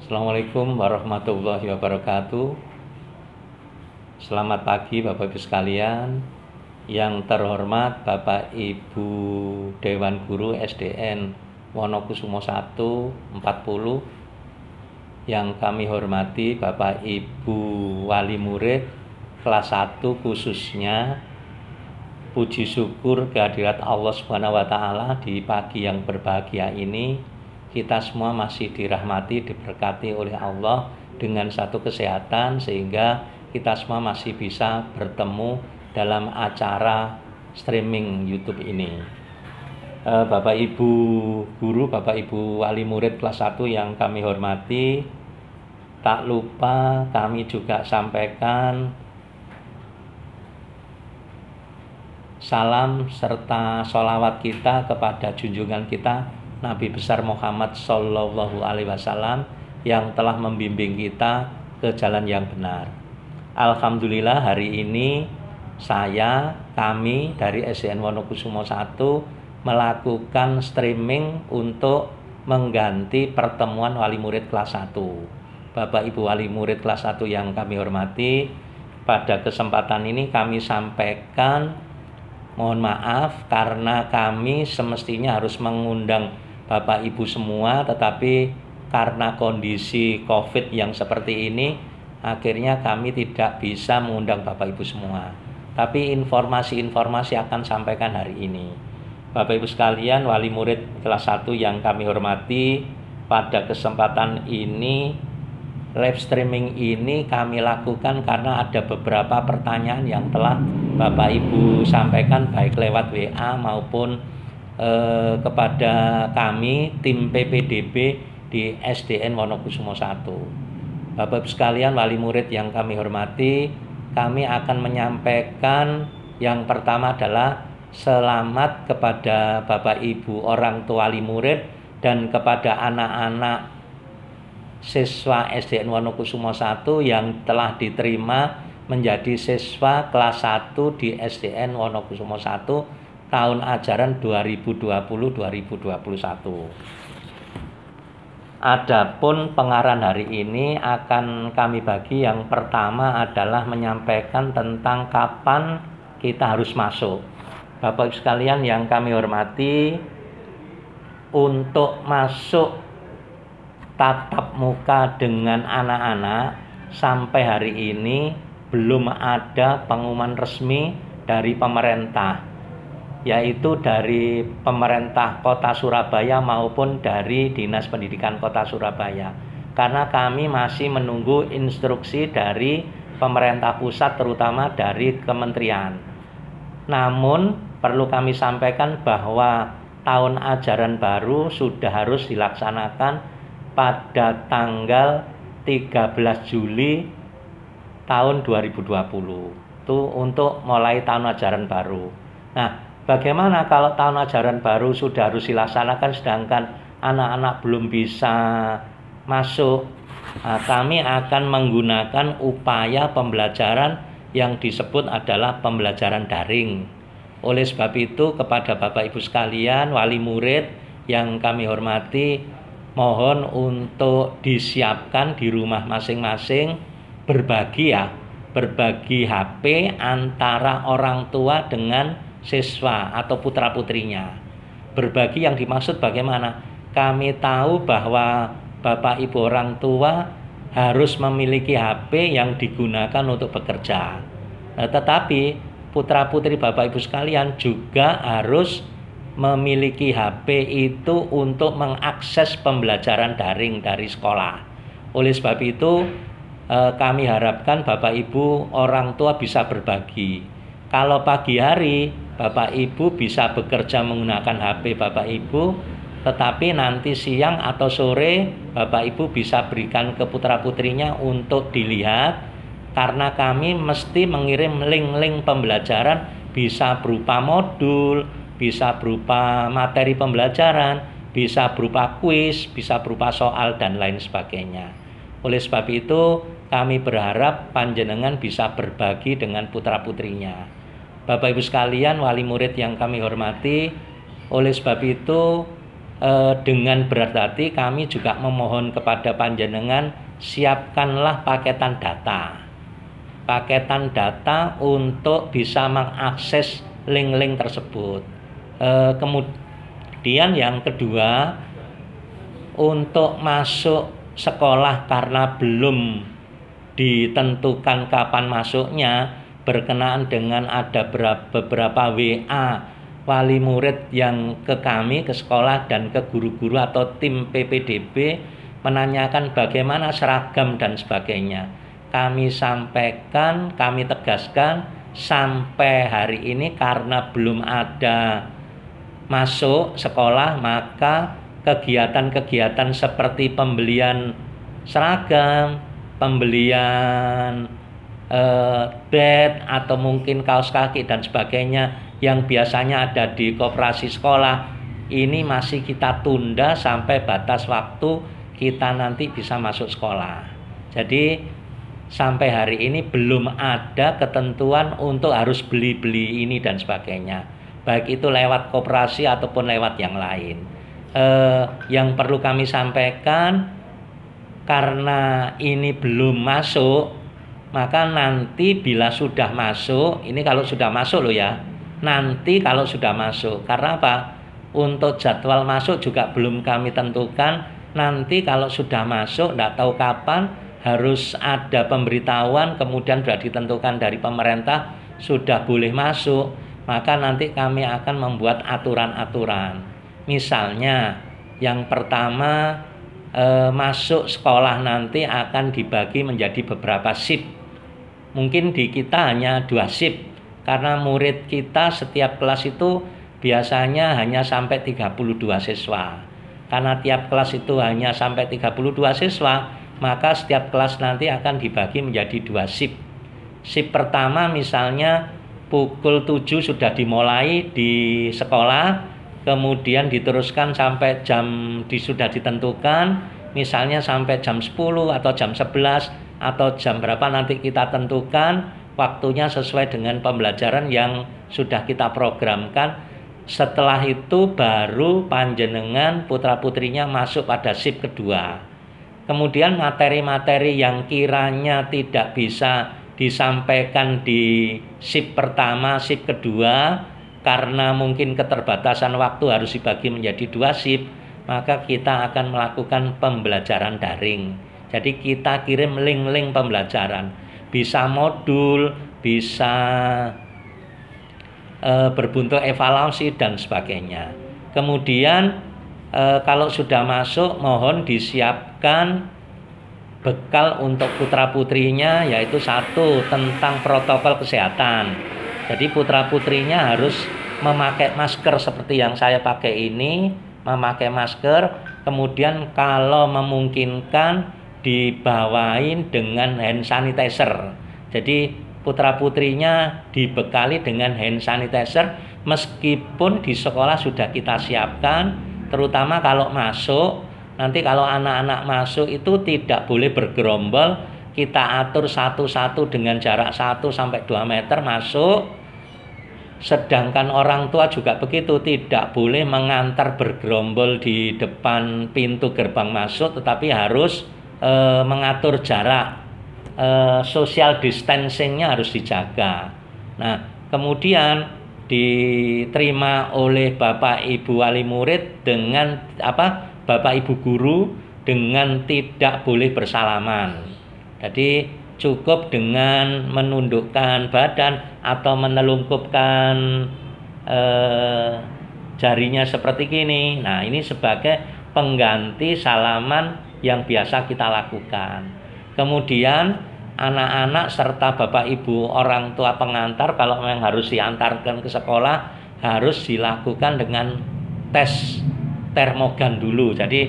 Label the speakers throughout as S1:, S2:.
S1: Assalamualaikum warahmatullahi wabarakatuh. Selamat pagi Bapak Ibu sekalian. Yang terhormat Bapak Ibu Dewan Guru SDN Wonokusumo 1 40. Yang kami hormati Bapak Ibu Wali Murid kelas 1, khususnya puji syukur kehadirat Allah Subhanahu wa taala di pagi yang berbahagia ini. Kita semua masih dirahmati, diberkati oleh Allah dengan satu kesehatan, sehingga kita semua masih bisa bertemu dalam acara streaming YouTube ini. Bapak Ibu Guru, Bapak Ibu Wali Murid kelas 1 yang kami hormati, tak lupa kami juga sampaikan salam serta sholawat kita kepada junjungan kita Nabi besar Muhammad Sallallahu Alaihi Wasallam yang telah membimbing kita ke jalan yang benar. Alhamdulillah hari ini kami dari SDN Wonokusumo 1 melakukan streaming untuk mengganti pertemuan wali murid kelas 1. Bapak Ibu wali murid kelas 1 yang kami hormati, pada kesempatan ini kami sampaikan mohon maaf karena kami semestinya harus mengundang Bapak Ibu semua, tetapi karena kondisi COVID yang seperti ini, akhirnya kami tidak bisa mengundang Bapak Ibu semua. Tapi informasi-informasi akan sampaikan hari ini. Bapak Ibu sekalian, wali murid kelas 1 yang kami hormati, pada kesempatan ini, live streaming ini kami lakukan karena ada beberapa pertanyaan yang telah Bapak Ibu sampaikan baik lewat WA maupun kepada kami tim PPDB di SDN Wonokusumo 1. Bapak Ibu sekalian wali murid yang kami hormati, kami akan menyampaikan yang pertama adalah selamat kepada Bapak Ibu orang tua wali murid dan kepada anak-anak siswa SDN Wonokusumo 1 yang telah diterima menjadi siswa kelas 1 di SDN Wonokusumo 1 tahun ajaran 2020-2021. Adapun pengarahan hari ini akan kami bagi. Yang pertama adalah menyampaikan tentang kapan kita harus masuk. Bapak Ibu sekalian yang kami hormati, untuk masuk tatap muka dengan anak-anak sampai hari ini belum ada pengumuman resmi dari pemerintah, yaitu dari pemerintah Kota Surabaya maupun dari Dinas Pendidikan Kota Surabaya, karena kami masih menunggu instruksi dari pemerintah pusat, terutama dari kementerian. Namun perlu kami sampaikan bahwa tahun ajaran baru sudah harus dilaksanakan pada tanggal 13 Juli tahun 2020. Itu untuk mulai tahun ajaran baru. Nah, bagaimana kalau tahun ajaran baru sudah harus dilaksanakan sedangkan anak-anak belum bisa masuk? Nah, kami akan menggunakan upaya pembelajaran yang disebut adalah pembelajaran daring. Oleh sebab itu, kepada Bapak Ibu sekalian, wali murid yang kami hormati, mohon untuk disiapkan di rumah masing-masing berbagi HP antara orang tua dengan siswa atau putra-putrinya. Berbagi yang dimaksud bagaimana? Kami tahu bahwa Bapak Ibu orang tua harus memiliki HP yang digunakan untuk bekerja. Nah, tetapi putra-putri Bapak Ibu sekalian juga harus memiliki HP itu untuk mengakses pembelajaran daring dari sekolah. Oleh sebab itu, kami harapkan Bapak Ibu orang tua bisa berbagi. Kalau pagi hari Bapak Ibu bisa bekerja menggunakan HP Bapak Ibu, tetapi nanti siang atau sore Bapak Ibu bisa berikan ke putra-putrinya untuk dilihat, karena kami mesti mengirim link-link pembelajaran, bisa berupa modul, bisa berupa materi pembelajaran, bisa berupa kuis, bisa berupa soal dan lain sebagainya. Oleh sebab itu kami berharap panjenengan bisa berbagi dengan putra-putrinya. Bapak Ibu sekalian wali murid yang kami hormati, oleh sebab itu Dengan berat hati kami juga memohon kepada panjenengan, siapkanlah paketan data untuk bisa mengakses link-link tersebut. Kemudian yang kedua, untuk masuk sekolah karena belum ditentukan kapan masuknya, berkenaan dengan ada beberapa WA wali murid yang ke kami, ke sekolah dan ke guru-guru atau tim PPDB menanyakan bagaimana seragam dan sebagainya. Kami sampaikan, kami tegaskan, sampai hari ini karena belum ada masuk sekolah, maka kegiatan-kegiatan seperti pembelian seragam, pembelian bed atau mungkin kaos kaki dan sebagainya yang biasanya ada di koperasi sekolah, ini masih kita tunda sampai batas waktu kita nanti bisa masuk sekolah. Jadi sampai hari ini belum ada ketentuan untuk harus beli-beli ini dan sebagainya, baik itu lewat koperasi ataupun lewat yang lain. Yang perlu kami sampaikan, karena ini belum masuk, maka nanti bila sudah masuk, ini kalau sudah masuk loh ya, nanti kalau sudah masuk, karena apa? Untuk jadwal masuk juga belum kami tentukan. Nanti kalau sudah masuk, tidak tahu kapan, harus ada pemberitahuan, kemudian sudah ditentukan dari pemerintah sudah boleh masuk, maka nanti kami akan membuat aturan-aturan. Misalnya, yang pertama, masuk sekolah nanti akan dibagi menjadi beberapa shift. Mungkin di kita hanya 2 shift. Karena murid kita setiap kelas itu biasanya hanya sampai 32 siswa. Karena tiap kelas itu hanya sampai 32 siswa, maka setiap kelas nanti akan dibagi menjadi 2 shift. Shift pertama misalnya pukul 7 sudah dimulai di sekolah, kemudian diteruskan sampai sudah ditentukan, misalnya sampai jam 10 atau jam 11 atau jam berapa nanti kita tentukan. Waktunya sesuai dengan pembelajaran yang sudah kita programkan. Setelah itu baru panjenengan putra-putrinya masuk pada shift kedua. Kemudian materi-materi yang kiranya tidak bisa disampaikan di shift pertama, shift kedua, karena mungkin keterbatasan waktu harus dibagi menjadi 2 shift, maka kita akan melakukan pembelajaran daring. Jadi kita kirim link-link pembelajaran. Bisa modul, bisa berbentuk evaluasi dan sebagainya. Kemudian kalau sudah masuk, mohon disiapkan bekal untuk putra-putrinya, yaitu 1, tentang protokol kesehatan. Jadi putra-putrinya harus memakai masker seperti yang saya pakai ini, memakai masker, kemudian kalau memungkinkan dibawain dengan hand sanitizer. Jadi putra-putrinya dibekali dengan hand sanitizer, meskipun di sekolah sudah kita siapkan, terutama kalau masuk. Nanti kalau anak-anak masuk itu tidak boleh bergerombol, kita atur satu-satu dengan jarak 1 sampai 2 meter masuk. Sedangkan orang tua juga begitu, tidak boleh mengantar bergerombol di depan pintu gerbang masuk, tetapi harus mengatur jarak, social distancingnya harus dijaga. Nah, kemudian diterima oleh Bapak Ibu wali murid dengan Bapak Ibu guru dengan tidak boleh bersalaman. Jadi cukup dengan menundukkan badan atau menelungkupkan jarinya seperti ini. Nah, ini sebagai pengganti salaman yang biasa kita lakukan. Kemudian anak-anak serta Bapak Ibu orang tua pengantar kalau memang harus diantarkan ke sekolah, harus dilakukan dengan tes termogan dulu. Jadi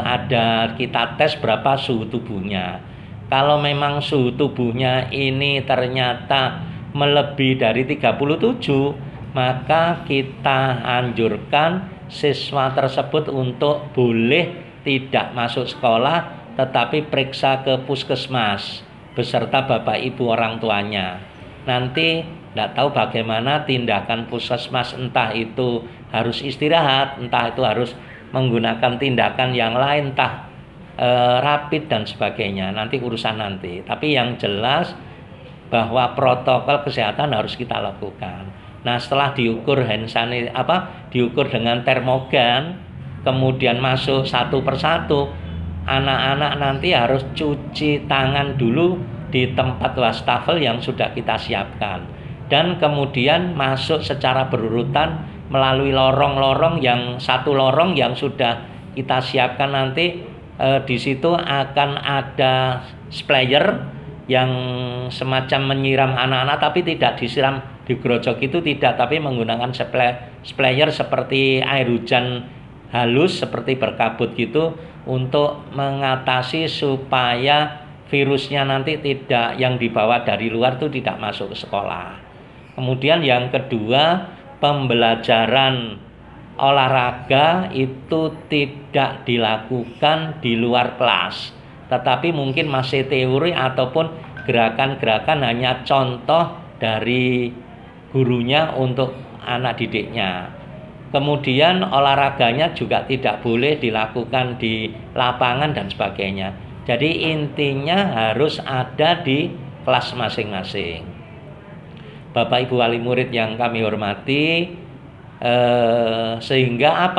S1: ada kita tes berapa suhu tubuhnya. Kalau memang suhu tubuhnya ini ternyata melebihi dari 37, maka kita anjurkan siswa tersebut untuk boleh tidak masuk sekolah, tetapi periksa ke puskesmas beserta Bapak Ibu orang tuanya. Nanti tidak tahu bagaimana tindakan puskesmas, entah itu harus istirahat, entah itu harus menggunakan tindakan yang lain, entah rapid dan sebagainya, nanti urusan nanti. Tapi yang jelas bahwa protokol kesehatan harus kita lakukan. Nah, setelah diukur diukur dengan termogan, kemudian masuk satu persatu, anak-anak nanti harus cuci tangan dulu di tempat wastafel yang sudah kita siapkan, dan kemudian masuk secara berurutan melalui lorong-lorong yang sudah kita siapkan. Nanti di situ akan ada sprayer yang semacam menyiram anak-anak, tapi tidak disiram digerojok, itu tidak, tapi menggunakan sprayer seperti air hujan halus seperti berkabut gitu, untuk mengatasi supaya virusnya nanti tidak, yang dibawa dari luar itu tidak masuk ke sekolah. Kemudian yang kedua, pembelajaran olahraga itu tidak dilakukan di luar kelas, tetapi mungkin masih teori ataupun gerakan-gerakan hanya contoh dari gurunya untuk anak didiknya. Kemudian olahraganya juga tidak boleh dilakukan di lapangan dan sebagainya. Jadi intinya harus ada di kelas masing-masing. Bapak Ibu wali murid yang kami hormati, sehingga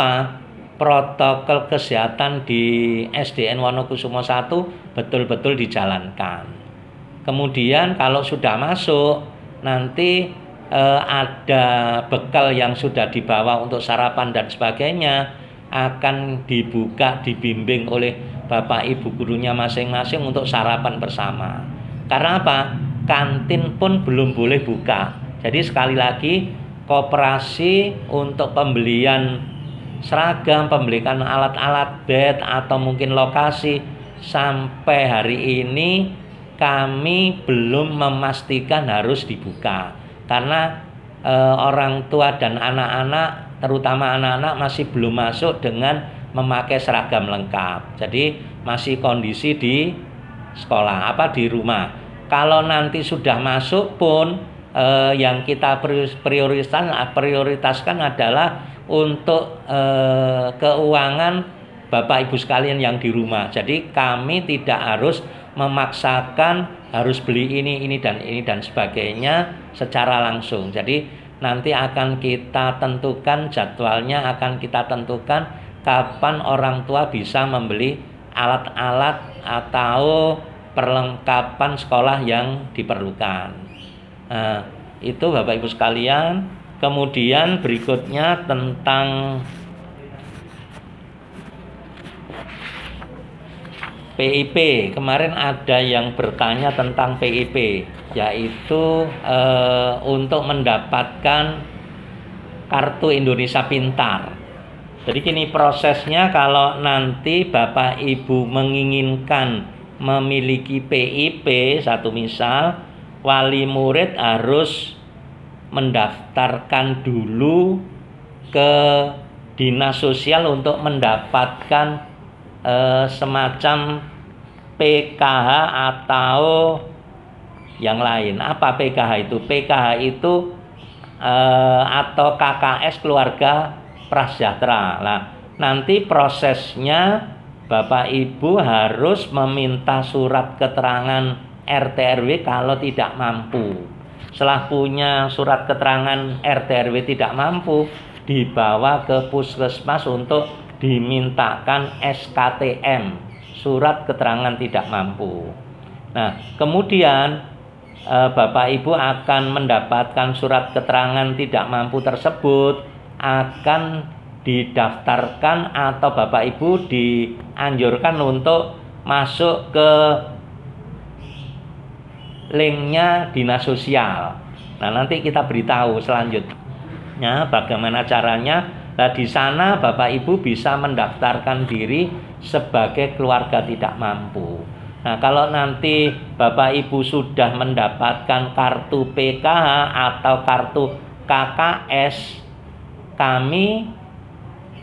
S1: protokol kesehatan di SDN Wonokusumo 1 betul-betul dijalankan. Kemudian kalau sudah masuk, nanti ada bekal yang sudah dibawa untuk sarapan dan sebagainya, akan dibuka, dibimbing oleh Bapak Ibu gurunya masing-masing untuk sarapan bersama. Karena kantin pun belum boleh buka. Jadi sekali lagi, koperasi untuk pembelian seragam, pembelian alat-alat bed atau mungkin lokasi, sampai hari ini kami belum memastikan harus dibuka, karena orang tua dan anak-anak, terutama anak-anak, masih belum masuk dengan memakai seragam lengkap. Jadi masih kondisi di sekolah, di rumah. Kalau nanti sudah masuk pun, yang kita prioritaskan adalah untuk keuangan Bapak Ibu sekalian yang di rumah. Jadi kami tidak harus memaksakan harus beli ini dan sebagainya secara langsung. Jadi nanti akan kita tentukan jadwalnya, akan kita tentukan kapan orang tua bisa membeli alat-alat atau perlengkapan sekolah yang diperlukan. Nah, itu Bapak Ibu sekalian. Kemudian berikutnya tentang PIP. Kemarin ada yang bertanya tentang PIP, yaitu untuk mendapatkan kartu Indonesia Pintar. Jadi gini prosesnya, kalau nanti Bapak Ibu menginginkan memiliki PIP, satu misal, wali murid harus mendaftarkan dulu ke dinas sosial untuk mendapatkan semacam PKH atau yang lain. Apa PKH itu? PKH itu atau KKS keluarga prasejahtera. Nah, nanti prosesnya Bapak Ibu harus meminta surat keterangan RT RW kalau tidak mampu. Setelah punya surat keterangan RT RW tidak mampu, dibawa ke puskesmas untuk dimintakan SKTM, surat keterangan tidak mampu. Nah, kemudian Bapak Ibu akan mendapatkan surat keterangan tidak mampu tersebut, akan didaftarkan atau Bapak Ibu dianjurkan untuk masuk ke linknya dinas sosial. Nah, nanti kita beritahu selanjutnya bagaimana caranya. Nah, di sana Bapak Ibu bisa mendaftarkan diri sebagai keluarga tidak mampu. Nah, kalau nanti Bapak Ibu sudah mendapatkan kartu PKH atau kartu KKS, kami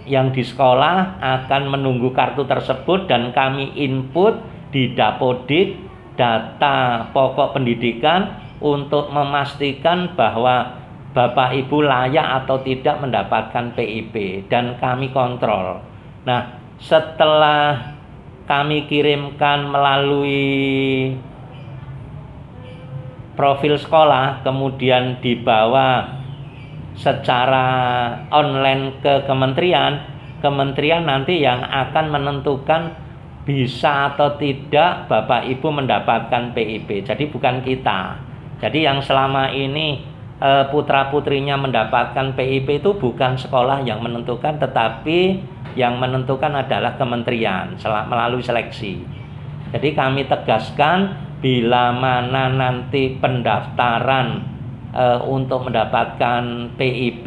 S1: yang di sekolah akan menunggu kartu tersebut dan kami input di Dapodik data pokok pendidikan untuk memastikan bahwa Bapak Ibu layak atau tidak mendapatkan PIP, dan kami kontrol. Nah, setelah kami kirimkan melalui profil sekolah, kemudian dibawa secara online ke kementerian nanti yang akan menentukan bisa atau tidak Bapak Ibu mendapatkan PIP. Jadi bukan kita. Jadi yang selama ini putra-putrinya mendapatkan PIP itu bukan sekolah yang menentukan, tetapi yang menentukan adalah kementerian melalui seleksi. Jadi kami tegaskan, bila mana nanti pendaftaran untuk mendapatkan PIP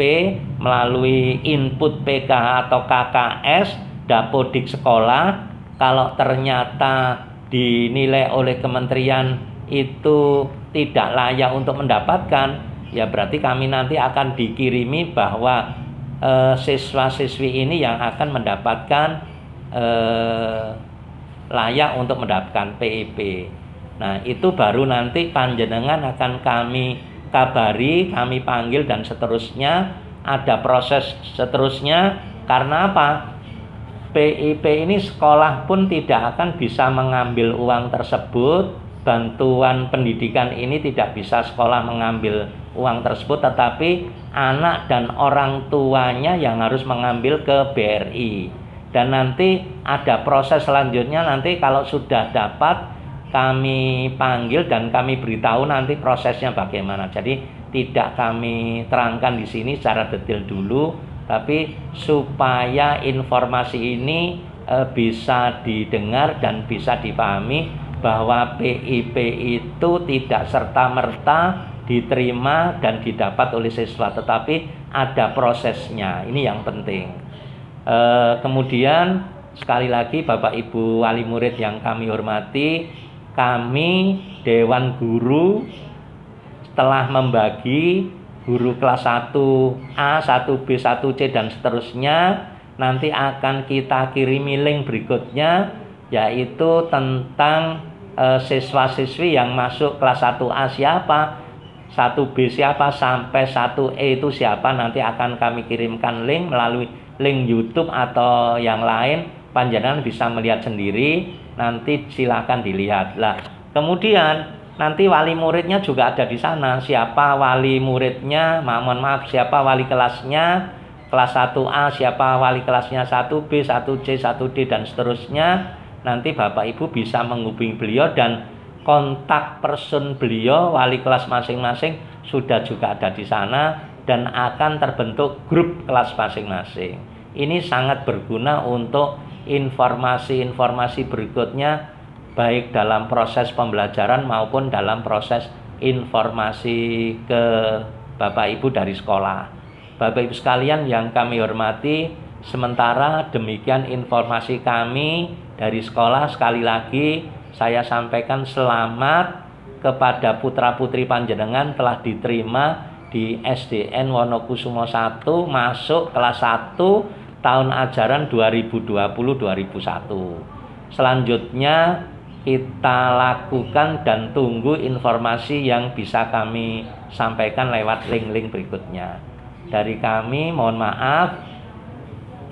S1: melalui input PKH atau KKS Dapodik sekolah, kalau ternyata dinilai oleh kementerian itu tidak layak untuk mendapatkan, ya berarti kami nanti akan dikirimi bahwa siswa-siswi ini yang akan mendapatkan layak untuk mendapatkan PIP. Nah, itu baru nanti panjenengan akan kami kabari, kami panggil dan seterusnya. Ada proses seterusnya. Karena apa? PIP ini sekolah pun tidak akan bisa mengambil uang tersebut. Bantuan pendidikan ini tidak bisa sekolah mengambil uang tersebut, tetapi anak dan orang tuanya yang harus mengambil ke BRI. Dan nanti ada proses selanjutnya, nanti kalau sudah dapat kami panggil dan kami beritahu nanti prosesnya bagaimana. Jadi tidak kami terangkan di sini secara detail dulu, tapi supaya informasi ini bisa didengar dan bisa dipahami bahwa PIP itu tidak serta-merta diterima dan didapat oleh siswa, tetapi ada prosesnya. Ini yang penting. Kemudian sekali lagi Bapak Ibu wali murid yang kami hormati, kami Dewan Guru telah membagi guru kelas 1A, 1B, 1C dan seterusnya. Nanti akan kita kirimi link berikutnya, yaitu tentang siswa-siswi yang masuk kelas 1A siapa, 1B siapa, sampai 1E itu siapa. Nanti akan kami kirimkan link melalui link YouTube atau yang lain. Panjenengan bisa melihat sendiri, nanti silakan dilihat. Lah, kemudian nanti wali muridnya juga ada di sana. Siapa wali muridnya, mohon maaf, siapa wali kelasnya, kelas 1A, siapa wali kelasnya 1B, 1C, 1D dan seterusnya. Nanti Bapak Ibu bisa menghubungi beliau dan kontak person beliau, wali kelas masing-masing sudah juga ada di sana dan akan terbentuk grup kelas masing-masing. Ini sangat berguna untuk informasi-informasi berikutnya, baik dalam proses pembelajaran maupun dalam proses informasi ke Bapak Ibu dari sekolah. Bapak Ibu sekalian yang kami hormati, sementara demikian informasi kami dari sekolah. Sekali lagi saya sampaikan selamat kepada putra-putri panjenengan telah diterima di SDN Wonokusumo 1 masuk kelas 1 tahun ajaran 2020-2021. Selanjutnya kita lakukan dan tunggu informasi yang bisa kami sampaikan lewat link-link berikutnya. Dari kami mohon maaf.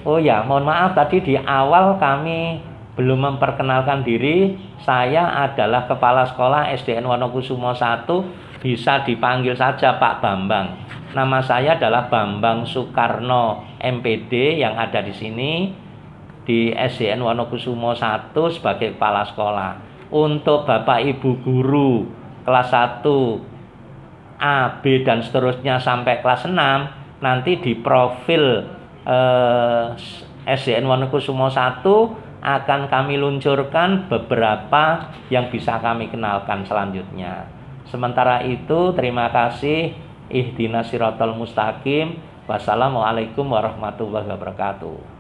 S1: Oh ya, mohon maaf tadi di awal kami belum memperkenalkan diri. Saya adalah Kepala Sekolah SDN Wonokusumo 1. Bisa dipanggil saja Pak Bambang. Nama saya adalah Bambang Soekarno MPD yang ada di sini di SDN Wonokusumo 1 sebagai Kepala Sekolah. Untuk Bapak Ibu guru kelas 1 A, B dan seterusnya sampai kelas 6, nanti di profil SDN Wonokusumo 1 akan kami luncurkan beberapa yang bisa kami kenalkan selanjutnya. Sementara itu, terima kasih. Ihdinas siratal mustaqim. Wassalamualaikum warahmatullahi wabarakatuh.